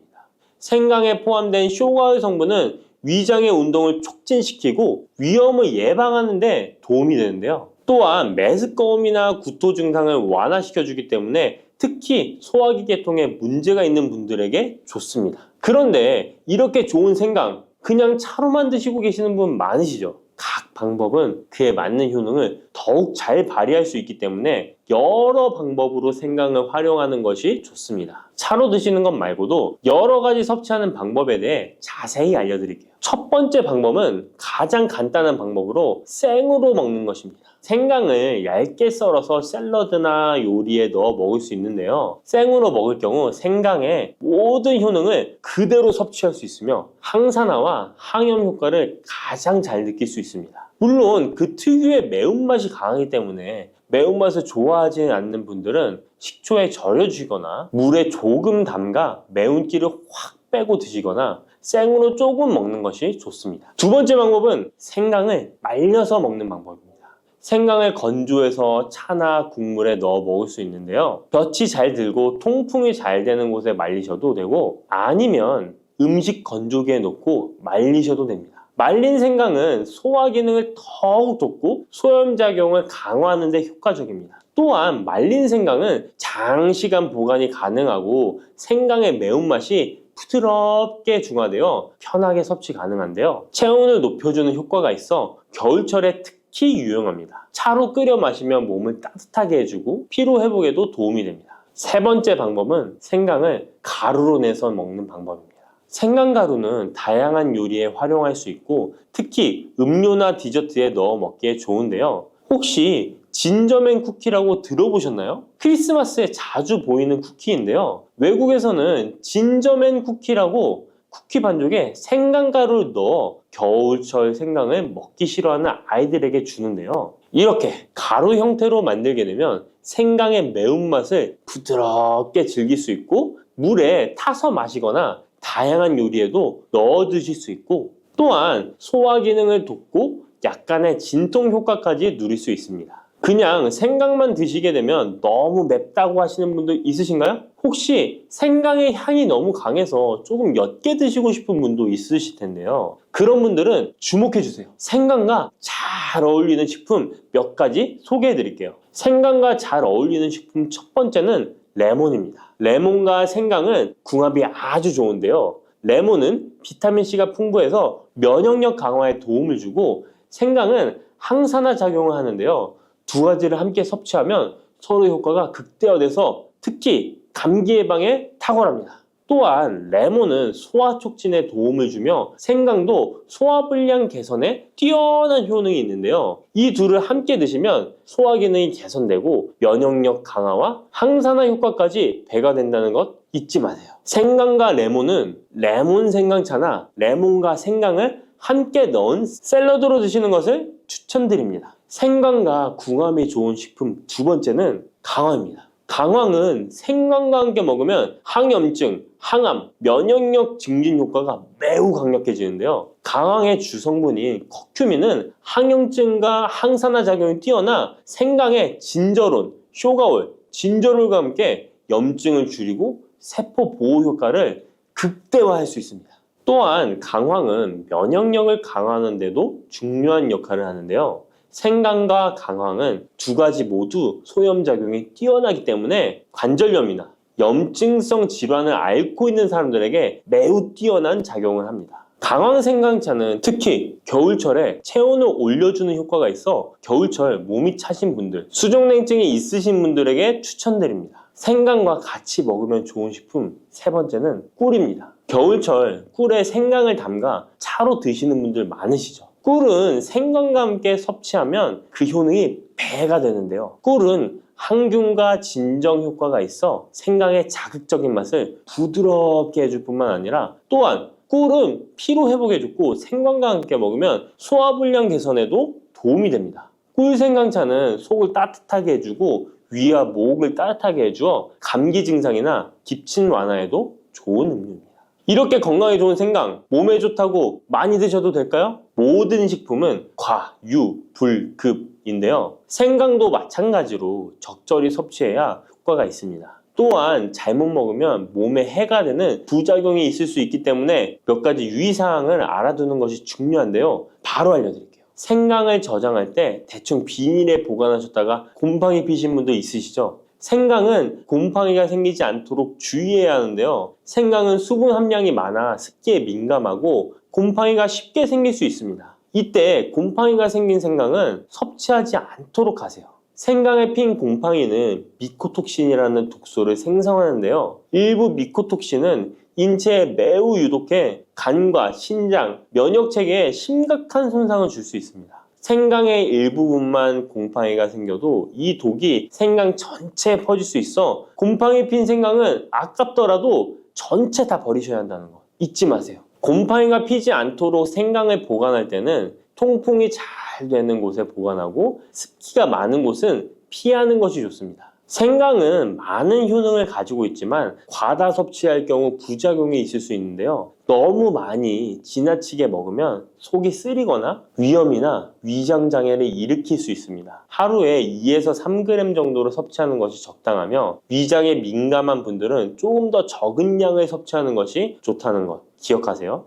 생강에 포함된 쇼가올 성분은 위장의 운동을 촉진시키고 위염을 예방하는 데 도움이 되는데요. 또한 메스꺼움이나 구토 증상을 완화시켜주기 때문에 특히 소화기 계통에 문제가 있는 분들에게 좋습니다. 그런데 이렇게 좋은 생강 그냥 차로만 드시고 계시는 분 많으시죠? 각 방법은 그에 맞는 효능을 더욱 잘 발휘할 수 있기 때문에 여러 방법으로 생강을 활용하는 것이 좋습니다. 차로 드시는 것 말고도 여러 가지 섭취하는 방법에 대해 자세히 알려드릴게요. 첫 번째 방법은 가장 간단한 방법으로 생으로 먹는 것입니다. 생강을 얇게 썰어서 샐러드나 요리에 넣어 먹을 수 있는데요. 생으로 먹을 경우 생강의 모든 효능을 그대로 섭취할 수 있으며 항산화와 항염 효과를 가장 잘 느낄 수 있습니다. 물론 그 특유의 매운맛이 강하기 때문에 매운맛을 좋아하지 않는 분들은 식초에 절여주시거나 물에 조금 담가 매운기를 확 빼고 드시거나 생으로 조금 먹는 것이 좋습니다. 두 번째 방법은 생강을 말려서 먹는 방법입니다. 생강을 건조해서 차나 국물에 넣어 먹을 수 있는데요. 볕이 잘 들고 통풍이 잘 되는 곳에 말리셔도 되고 아니면 음식 건조기에 넣고 말리셔도 됩니다. 말린 생강은 소화 기능을 더욱 돋고 소염작용을 강화하는 데 효과적입니다. 또한 말린 생강은 장시간 보관이 가능하고 생강의 매운맛이 부드럽게 중화되어 편하게 섭취 가능한데요. 체온을 높여주는 효과가 있어 겨울철에 특히 유용합니다. 차로 끓여 마시면 몸을 따뜻하게 해주고 피로 회복에도 도움이 됩니다. 세 번째 방법은 생강을 가루로 내서 먹는 방법입니다. 생강가루는 다양한 요리에 활용할 수 있고 특히 음료나 디저트에 넣어 먹기에 좋은데요. 혹시 진저맨 쿠키라고 들어보셨나요? 크리스마스에 자주 보이는 쿠키인데요. 외국에서는 진저맨 쿠키라고 쿠키 반죽에 생강가루를 넣어 겨울철 생강을 먹기 싫어하는 아이들에게 주는데요. 이렇게 가루 형태로 만들게 되면 생강의 매운맛을 부드럽게 즐길 수 있고 물에 타서 마시거나 다양한 요리에도 넣어 드실 수 있고 또한 소화 기능을 돕고 약간의 진통 효과까지 누릴 수 있습니다. 그냥 생강만 드시게 되면 너무 맵다고 하시는 분들 있으신가요? 혹시 생강의 향이 너무 강해서 조금 옅게 드시고 싶은 분도 있으실 텐데요. 그런 분들은 주목해 주세요. 생강과 잘 어울리는 식품 몇 가지 소개해 드릴게요. 생강과 잘 어울리는 식품 첫 번째는 레몬입니다. 레몬과 생강은 궁합이 아주 좋은데요. 레몬은 비타민C가 풍부해서 면역력 강화에 도움을 주고 생강은 항산화 작용을 하는데요. 두 가지를 함께 섭취하면 서로 효과가 극대화돼서 특히 감기 예방에 탁월합니다. 또한 레몬은 소화 촉진에 도움을 주며 생강도 소화불량 개선에 뛰어난 효능이 있는데요. 이 둘을 함께 드시면 소화 기능이 개선되고 면역력 강화와 항산화 효과까지 배가 된다는 것 잊지 마세요. 생강과 레몬은 레몬 생강차나 레몬과 생강을 함께 넣은 샐러드로 드시는 것을 추천드립니다. 생강과 궁합이 좋은 식품 두 번째는 강황입니다. 강황은 생강과 함께 먹으면 항염증, 항암, 면역력 증진 효과가 매우 강력해지는데요. 강황의 주성분인 커큐민은 항염증과 항산화 작용이 뛰어나 생강의 진저론, 쇼가올, 진저롤과 함께 염증을 줄이고 세포 보호 효과를 극대화할 수 있습니다. 또한 강황은 면역력을 강화하는 데도 중요한 역할을 하는데요. 생강과 강황은 두 가지 모두 소염작용이 뛰어나기 때문에 관절염이나 염증성 질환을 앓고 있는 사람들에게 매우 뛰어난 작용을 합니다. 강황 생강차는 특히 겨울철에 체온을 올려주는 효과가 있어 겨울철 몸이 차신 분들, 수족냉증이 있으신 분들에게 추천드립니다. 생강과 같이 먹으면 좋은 식품 세 번째는 꿀입니다. 겨울철 꿀에 생강을 담가 차로 드시는 분들 많으시죠? 꿀은 생강과 함께 섭취하면 그 효능이 배가 되는데요. 꿀은 항균과 진정 효과가 있어 생강의 자극적인 맛을 부드럽게 해줄 뿐만 아니라 또한 꿀은 피로 회복해주고 생강과 함께 먹으면 소화불량 개선에도 도움이 됩니다. 꿀 생강차는 속을 따뜻하게 해주고 위와 목을 따뜻하게 해주어 감기 증상이나 기침 완화에도 좋은 음료입니다. 이렇게 건강에 좋은 생강, 몸에 좋다고 많이 드셔도 될까요? 모든 식품은 과, 유, 불, 급인데요. 생강도 마찬가지로 적절히 섭취해야 효과가 있습니다. 또한 잘못 먹으면 몸에 해가 되는 부작용이 있을 수 있기 때문에 몇 가지 유의사항을 알아두는 것이 중요한데요. 바로 알려드릴게요. 생강을 저장할 때 대충 비닐에 보관하셨다가 곰팡이 피신 분도 있으시죠? 생강은 곰팡이가 생기지 않도록 주의해야 하는데요. 생강은 수분 함량이 많아 습기에 민감하고 곰팡이가 쉽게 생길 수 있습니다. 이때 곰팡이가 생긴 생강은 섭취하지 않도록 하세요. 생강에 핀 곰팡이는 미코톡신이라는 독소를 생성하는데요. 일부 미코톡신은 인체에 매우 유독해 간과 신장, 면역체계에 심각한 손상을 줄 수 있습니다. 생강의 일부분만 곰팡이가 생겨도 이 독이 생강 전체에 퍼질 수 있어 곰팡이 핀 생강은 아깝더라도 전체 다 버리셔야 한다는 거 잊지 마세요. 곰팡이가 피지 않도록 생강을 보관할 때는 통풍이 잘 되는 곳에 보관하고 습기가 많은 곳은 피하는 것이 좋습니다. 생강은 많은 효능을 가지고 있지만 과다 섭취할 경우 부작용이 있을 수 있는데요. 너무 많이 지나치게 먹으면 속이 쓰리거나 위염이나 위장장애를 일으킬 수 있습니다. 하루에 2에서 3g 정도로 섭취하는 것이 적당하며 위장에 민감한 분들은 조금 더 적은 양을 섭취하는 것이 좋다는 것 기억하세요.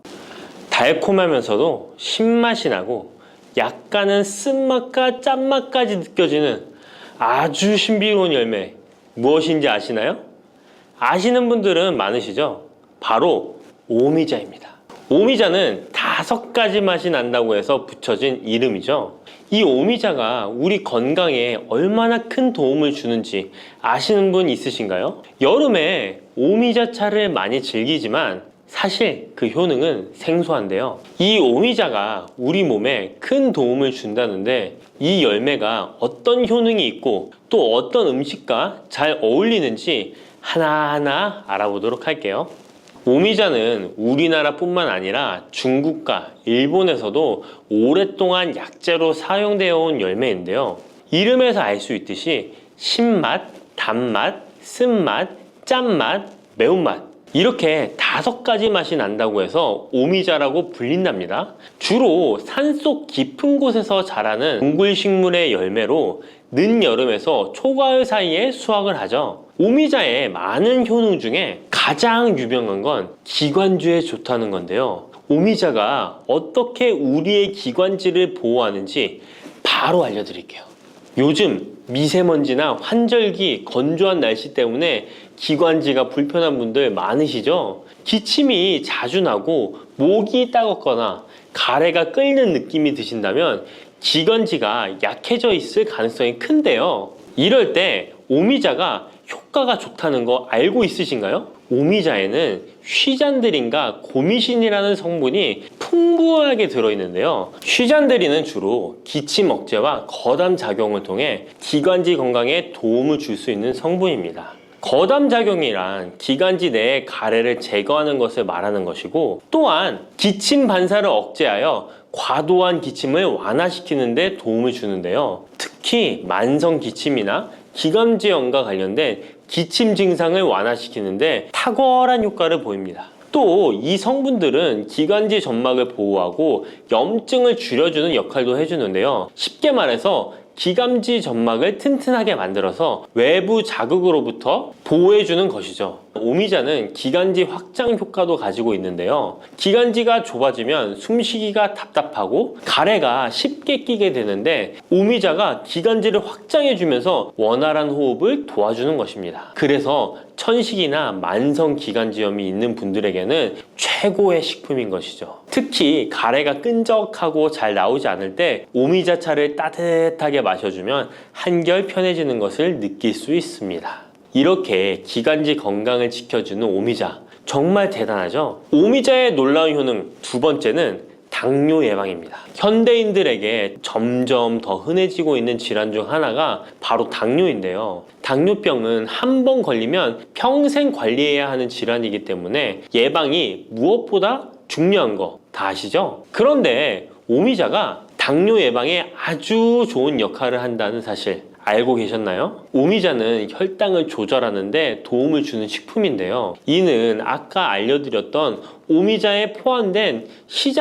달콤하면서도 신맛이 나고 약간은 쓴맛과 짠맛까지 느껴지는 아주 신비로운 열매 무엇인지 아시나요? 아시는 분들은 많으시죠? 바로 오미자입니다. 오미자는 5가지 맛이 난다고 해서 붙여진 이름이죠. 이 오미자가 우리 건강에 얼마나 큰 도움을 주는지 아시는 분 있으신가요? 여름에 오미자차를 많이 즐기지만 사실 그 효능은 생소한데요. 이 오미자가 우리 몸에 큰 도움을 준다는데 이 열매가 어떤 효능이 있고 또 어떤 음식과 잘 어울리는지 하나하나 알아보도록 할게요. 오미자는 우리나라뿐만 아니라 중국과 일본에서도 오랫동안 약재로 사용되어 온 열매인데요. 이름에서 알 수 있듯이 신맛, 단맛, 쓴맛, 짠맛, 매운맛 이렇게 5가지 맛이 난다고 해서 오미자라고 불린답니다. 주로 산속 깊은 곳에서 자라는 동굴식물의 열매로 늦여름에서 초가을 사이에 수확을 하죠. 오미자의 많은 효능 중에 가장 유명한 건 기관지에 좋다는 건데요. 오미자가 어떻게 우리의 기관지를 보호하는지 바로 알려드릴게요. 요즘 미세먼지나 환절기, 건조한 날씨 때문에 기관지가 불편한 분들 많으시죠? 기침이 자주 나고 목이 따갑거나 가래가 끓는 느낌이 드신다면 기관지가 약해져 있을 가능성이 큰데요. 이럴 때 오미자가 효과가 좋다는 거 알고 있으신가요? 오미자에는 휘잔드린과 고미신이라는 성분이 풍부하게 들어있는데요. 휘잔드린은 주로 기침 억제와 거담 작용을 통해 기관지 건강에 도움을 줄 수 있는 성분입니다. 거담 작용이란 기관지 내의 가래를 제거하는 것을 말하는 것이고 또한 기침 반사를 억제하여 과도한 기침을 완화시키는 데 도움을 주는데요. 특히 만성 기침이나 기관지염과 관련된 기침 증상을 완화시키는데 탁월한 효과를 보입니다. 또 이 성분들은 기관지 점막을 보호하고 염증을 줄여주는 역할도 해주는데요. 쉽게 말해서 기관지 점막을 튼튼하게 만들어서 외부 자극으로부터 보호해주는 것이죠. 오미자는 기관지 확장 효과도 가지고 있는데요. 기관지가 좁아지면 숨쉬기가 답답하고 가래가 쉽게 끼게 되는데 오미자가 기관지를 확장해주면서 원활한 호흡을 도와주는 것입니다. 그래서 천식이나 만성 기관지염이 있는 분들에게는 최고의 식품인 것이죠. 특히 가래가 끈적하고 잘 나오지 않을 때 오미자차를 따뜻하게 마셔주면 한결 편해지는 것을 느낄 수 있습니다. 이렇게 기관지 건강을 지켜주는 오미자 정말 대단하죠? 오미자의 놀라운 효능 두 번째는 당뇨 예방입니다. 현대인들에게 점점 더 흔해지고 있는 질환 중 하나가 바로 당뇨인데요. 당뇨병은 한 번 걸리면 평생 관리해야 하는 질환이기 때문에 예방이 무엇보다 중요한 거 다 아시죠? 그런데 오미자가 당뇨 예방에 아주 좋은 역할을 한다는 사실 알고 계셨나요? 오미자는 혈당을 조절하는 데 도움을 주는 식품인데요. 이는 아까 알려드렸던 오미자에 포함된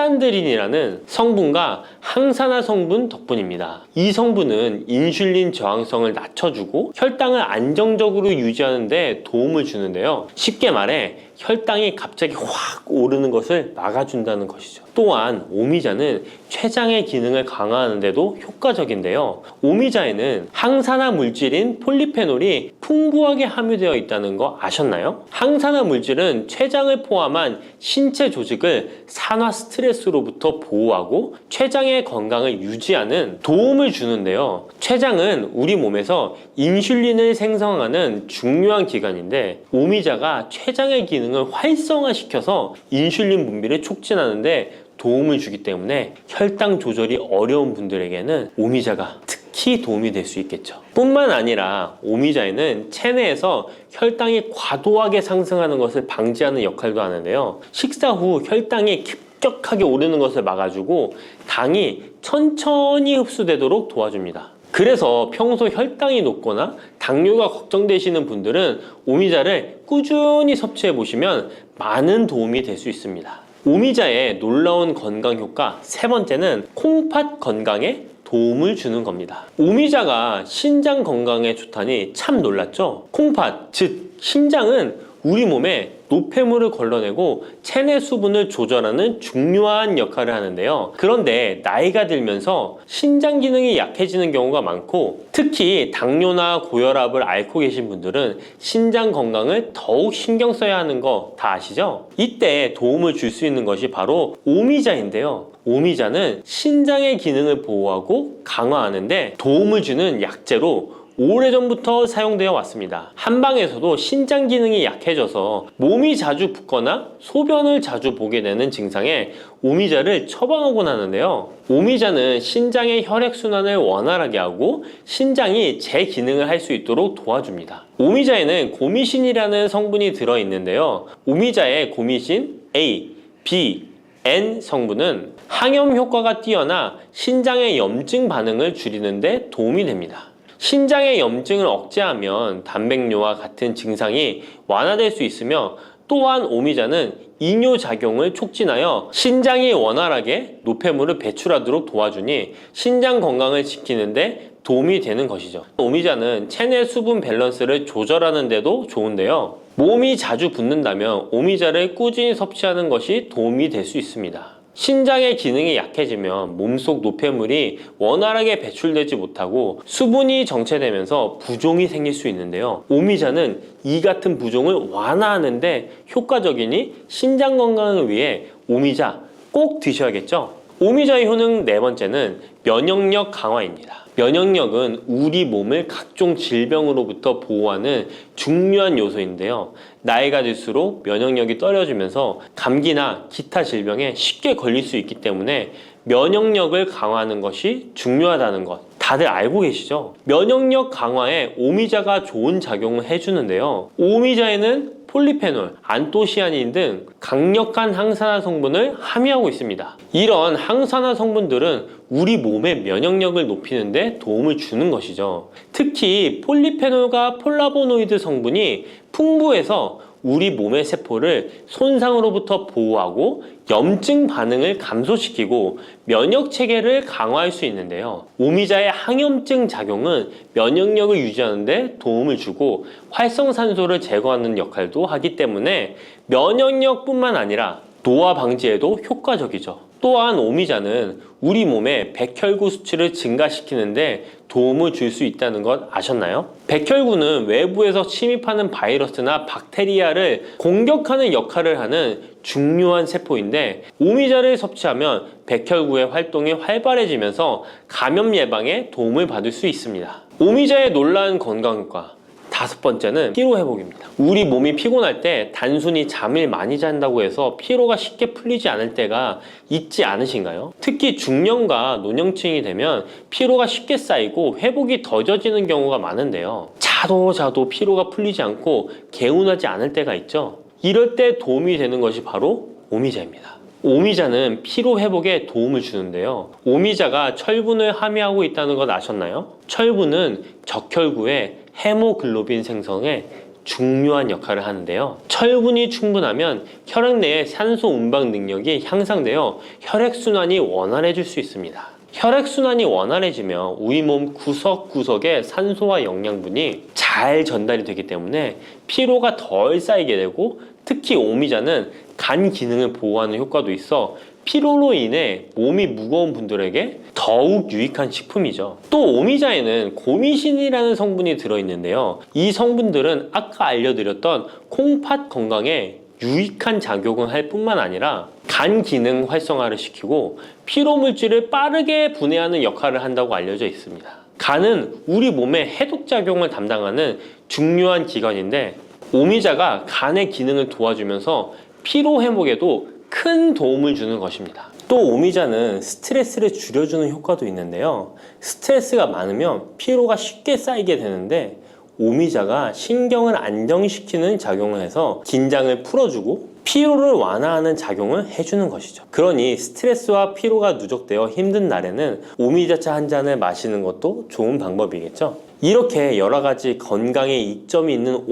시잔드린이라는 성분과 항산화 성분 덕분입니다. 이 성분은 인슐린 저항성을 낮춰주고 혈당을 안정적으로 유지하는 데 도움을 주는데요. 쉽게 말해 혈당이 갑자기 확 오르는 것을 막아준다는 것이죠. 또한 오미자는 췌장의 기능을 강화하는 데도 효과적인데요. 오미자에는 항산화 물질인 폴리페놀이 풍부하게 함유되어 있다는 거 아셨나요? 항산화 물질은 췌장을 포함한 신체 조직을 산화 스트레스로부터 보호하고 췌장의 건강을 유지하는 도움을 주는데요. 췌장은 우리 몸에서 인슐린을 생성하는 중요한 기관인데 오미자가 췌장의 기능을 활성화시켜서 인슐린 분비를 촉진하는데 도움을 주기 때문에 혈당 조절이 어려운 분들에게는 오미자가 특히 도움이 될 수 있겠죠. 뿐만 아니라 오미자에는 체내에서 혈당이 과도하게 상승하는 것을 방지하는 역할도 하는데요. 식사 후 혈당이 급격하게 오르는 것을 막아주고 당이 천천히 흡수되도록 도와줍니다. 그래서 평소 혈당이 높거나 당뇨가 걱정되시는 분들은 오미자를 꾸준히 섭취해 보시면 많은 도움이 될 수 있습니다. 오미자의 놀라운 건강 효과 세 번째는 콩팥 건강에 도움을 주는 겁니다. 오미자가 신장 건강에 좋다니 참 놀랐죠? 콩팥, 즉 신장은 우리 몸에 노폐물을 걸러내고 체내 수분을 조절하는 중요한 역할을 하는데요. 그런데 나이가 들면서 신장 기능이 약해지는 경우가 많고, 특히 당뇨나 고혈압을 앓고 계신 분들은 신장 건강을 더욱 신경 써야 하는 거 다 아시죠? 이때 도움을 줄 수 있는 것이 바로 오미자인데요. 오미자는 신장의 기능을 보호하고 강화하는데 도움을 주는 약재로 오래전부터 사용되어 왔습니다. 한방에서도 신장 기능이 약해져서 몸이 자주 붓거나 소변을 자주 보게 되는 증상에 오미자를 처방하곤 하는데요. 오미자는 신장의 혈액순환을 원활하게 하고 신장이 제 기능을 할 수 있도록 도와줍니다. 오미자에는 고미신이라는 성분이 들어있는데요. 오미자의 고미신 A, B, N 성분은 항염 효과가 뛰어나 신장의 염증 반응을 줄이는 데 도움이 됩니다. 신장의 염증을 억제하면 단백뇨와 같은 증상이 완화될 수 있으며, 또한 오미자는 이뇨작용을 촉진하여 신장이 원활하게 노폐물을 배출하도록 도와주니 신장 건강을 지키는 데 도움이 되는 것이죠. 오미자는 체내 수분 밸런스를 조절하는 데도 좋은데요. 몸이 자주 붓는다면 오미자를 꾸준히 섭취하는 것이 도움이 될 수 있습니다. 신장의 기능이 약해지면 몸속 노폐물이 원활하게 배출되지 못하고 수분이 정체되면서 부종이 생길 수 있는데요. 오미자는 이 같은 부종을 완화하는데 효과적이니 신장 건강을 위해 오미자 꼭 드셔야겠죠? 오미자의 효능 네 번째는 면역력 강화입니다. 면역력은 우리 몸을 각종 질병으로부터 보호하는 중요한 요소인데요. 나이가 들수록 면역력이 떨어지면서 감기나 기타 질병에 쉽게 걸릴 수 있기 때문에 면역력을 강화하는 것이 중요하다는 것 다들 알고 계시죠? 면역력 강화에 오미자가 좋은 작용을 해주는데요. 오미자에는 폴리페놀, 안토시아닌 등 강력한 항산화 성분을 함유하고 있습니다. 이런 항산화 성분들은 우리 몸의 면역력을 높이는 데 도움을 주는 것이죠. 특히 폴리페놀과 폴라보노이드 성분이 풍부해서 우리 몸의 세포를 손상으로부터 보호하고 염증 반응을 감소시키고 면역 체계를 강화할 수 있는데요. 오미자의 항염증 작용은 면역력을 유지하는 데 도움을 주고 활성산소를 제거하는 역할도 하기 때문에 면역력뿐만 아니라 노화 방지에도 효과적이죠. 또한 오미자는 우리 몸의 백혈구 수치를 증가시키는데 도움을 줄 수 있다는 것 아셨나요? 백혈구는 외부에서 침입하는 바이러스나 박테리아를 공격하는 역할을 하는 중요한 세포인데, 오미자를 섭취하면 백혈구의 활동이 활발해지면서 감염 예방에 도움을 받을 수 있습니다. 오미자의 놀라운 건강 효과 다섯 번째는 피로 회복입니다. 우리 몸이 피곤할 때 단순히 잠을 많이 잔다고 해서 피로가 쉽게 풀리지 않을 때가 있지 않으신가요? 특히 중년과 노년층이 되면 피로가 쉽게 쌓이고 회복이 더뎌지는 경우가 많은데요. 자도 피로가 풀리지 않고 개운하지 않을 때가 있죠. 이럴 때 도움이 되는 것이 바로 오미자입니다. 오미자는 피로 회복에 도움을 주는데요. 오미자가 철분을 함유하고 있다는 것 아셨나요? 철분은 적혈구의 헤모글로빈 생성에 중요한 역할을 하는데요. 철분이 충분하면 혈액 내의 산소 운반 능력이 향상되어 혈액순환이 원활해질 수 있습니다. 혈액순환이 원활해지면 우리 몸 구석구석에 산소와 영양분이 잘 전달이 되기 때문에 피로가 덜 쌓이게 되고, 특히 오미자는 간 기능을 보호하는 효과도 있어 피로로 인해 몸이 무거운 분들에게 더욱 유익한 식품이죠. 또 오미자에는 고미신이라는 성분이 들어있는데요. 이 성분들은 아까 알려드렸던 콩팥 건강에 유익한 작용을 할 뿐만 아니라 간 기능 활성화를 시키고 피로 물질을 빠르게 분해하는 역할을 한다고 알려져 있습니다. 간은 우리 몸의 해독작용을 담당하는 중요한 기관인데, 오미자가 간의 기능을 도와주면서 피로 회복에도 큰 도움을 주는 것입니다. 또 오미자는 스트레스를 줄여주는 효과도 있는데요. 스트레스가 많으면 피로가 쉽게 쌓이게 되는데, 오미자가 신경을 안정시키는 작용을 해서 긴장을 풀어주고 피로를 완화하는 작용을 해주는 것이죠. 그러니 스트레스와 피로가 누적되어 힘든 날에는 오미자차 한 잔을 마시는 것도 좋은 방법이겠죠. 이렇게 여러 가지 건강에 이점이 있는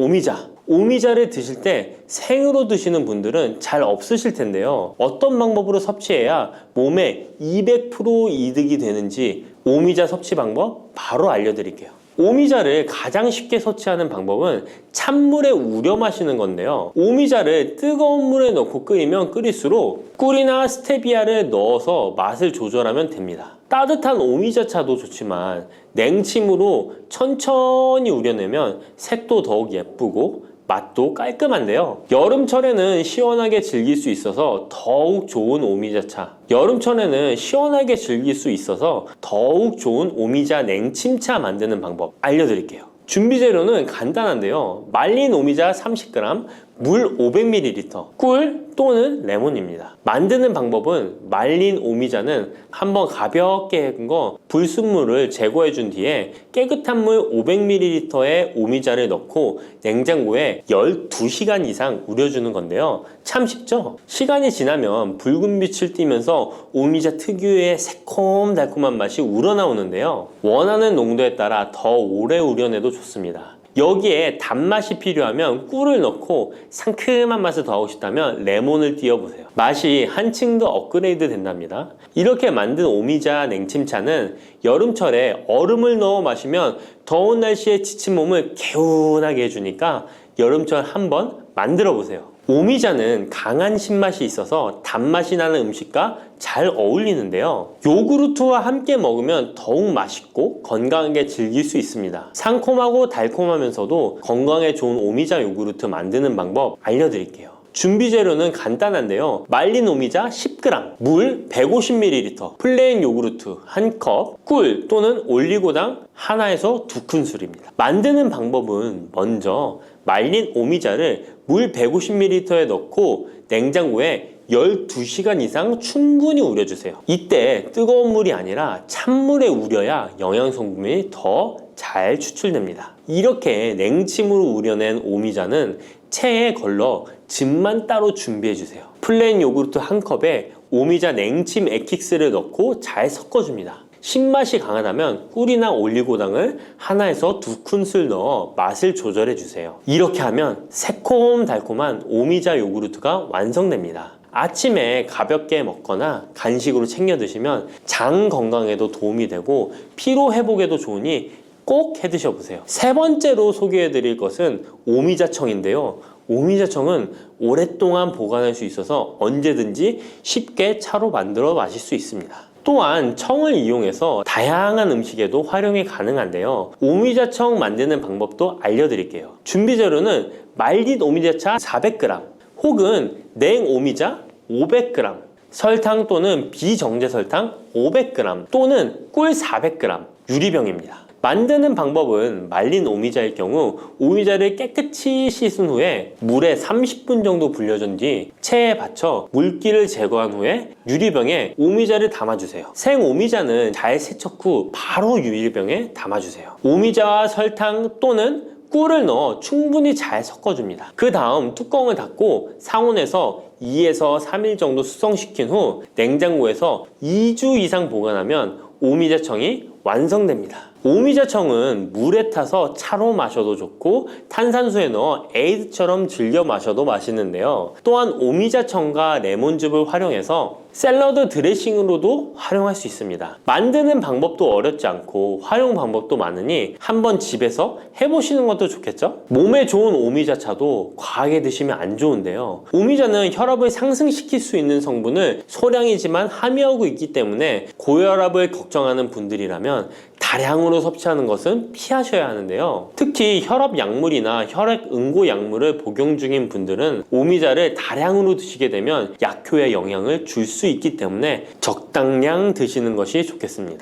오미자를 드실 때 생으로 드시는 분들은 잘 없으실 텐데요. 어떤 방법으로 섭취해야 몸에 200% 이득이 되는지 오미자 섭취 방법 바로 알려드릴게요. 오미자를 가장 쉽게 섭취하는 방법은 찬물에 우려 마시는 건데요. 오미자를 뜨거운 물에 넣고 끓이면 끓일수록 꿀이나 스테비아를 넣어서 맛을 조절하면 됩니다. 따뜻한 오미자차도 좋지만 냉침으로 천천히 우려내면 색도 더욱 예쁘고 맛도 깔끔한데요. 여름철에는 시원하게 즐길 수 있어서 더욱 좋은 오미자 냉침차 만드는 방법 알려드릴게요. 준비 재료는 간단한데요. 말린 오미자 30g, 물 500ml, 꿀 또는 레몬입니다. 만드는 방법은 말린 오미자는 한번 가볍게 헹궈 불순물을 제거해 준 뒤에 깨끗한 물 500ml에 오미자를 넣고 냉장고에 12시간 이상 우려주는 건데요. 참 쉽죠? 시간이 지나면 붉은 빛을 띠면서 오미자 특유의 새콤달콤한 맛이 우러나오는데요. 원하는 농도에 따라 더 오래 우려내도 좋습니다. 여기에 단맛이 필요하면 꿀을 넣고 상큼한 맛을 더하고 싶다면 레몬을 띄워보세요. 맛이 한층 더 업그레이드 된답니다. 이렇게 만든 오미자 냉침차는 여름철에 얼음을 넣어 마시면 더운 날씨에 지친 몸을 개운하게 해주니까 여름철 한번 만들어 보세요. 오미자는 강한 신맛이 있어서 단맛이 나는 음식과 잘 어울리는데요. 요구르트와 함께 먹으면 더욱 맛있고 건강하게 즐길 수 있습니다. 상콤하고 달콤하면서도 건강에 좋은 오미자 요구르트 만드는 방법 알려드릴게요. 준비 재료는 간단한데요. 말린 오미자 10g, 물 150ml, 플레인 요구르트 1컵, 꿀 또는 올리고당 하나에서 2큰술입니다. 만드는 방법은 먼저 말린 오미자를 물 150ml에 넣고 냉장고에 12시간 이상 충분히 우려주세요. 이때 뜨거운 물이 아니라 찬물에 우려야 영양성분이 더 잘 추출됩니다. 이렇게 냉침으로 우려낸 오미자는 체에 걸러 즙만 따로 준비해주세요. 플레인 요구르트 1컵에 오미자 냉침 액기스를 넣고 잘 섞어줍니다. 신맛이 강하다면 꿀이나 올리고당을 하나에서 2큰술 넣어 맛을 조절해주세요. 이렇게 하면 새콤달콤한 오미자 요구르트가 완성됩니다. 아침에 가볍게 먹거나 간식으로 챙겨 드시면 장 건강에도 도움이 되고 피로 회복에도 좋으니 꼭 해 드셔보세요. 세 번째로 소개해 드릴 것은 오미자청인데요. 오미자청은 오랫동안 보관할 수 있어서 언제든지 쉽게 차로 만들어 마실 수 있습니다. 또한 청을 이용해서 다양한 음식에도 활용이 가능한데요. 오미자청 만드는 방법도 알려드릴게요. 준비 재료는 말린 오미자차 400g 혹은 냉오미자 500g, 설탕 또는 비정제 설탕 500g 또는 꿀 400g, 유리병입니다. 만드는 방법은 말린 오미자일 경우 오미자를 깨끗이 씻은 후에 물에 30분 정도 불려준 뒤 체에 받쳐 물기를 제거한 후에 유리병에 오미자를 담아주세요. 생 오미자는 잘 세척 후 바로 유리병에 담아주세요. 오미자와 설탕 또는 꿀을 넣어 충분히 잘 섞어줍니다. 그 다음 뚜껑을 닫고 상온에서 2에서 3일 정도 숙성시킨 후 냉장고에서 2주 이상 보관하면 오미자청이 완성됩니다. 오미자청은 물에 타서 차로 마셔도 좋고 탄산수에 넣어 에이드처럼 즐겨 마셔도 맛있는데요. 또한 오미자청과 레몬즙을 활용해서 샐러드 드레싱으로도 활용할 수 있습니다. 만드는 방법도 어렵지 않고 활용 방법도 많으니 한번 집에서 해보시는 것도 좋겠죠? 몸에 좋은 오미자차도 과하게 드시면 안 좋은데요. 오미자는 혈압을 상승시킬 수 있는 성분을 소량이지만 함유하고 있기 때문에 고혈압을 걱정하는 분들이라면 다량으로 섭취하는 것은 피하셔야 하는데요. 특히 혈압 약물이나 혈액 응고 약물을 복용 중인 분들은 오미자를 다량으로 드시게 되면 약효에 영향을 줄 수 있기 때문에 적당량 드시는 것이 좋겠습니다.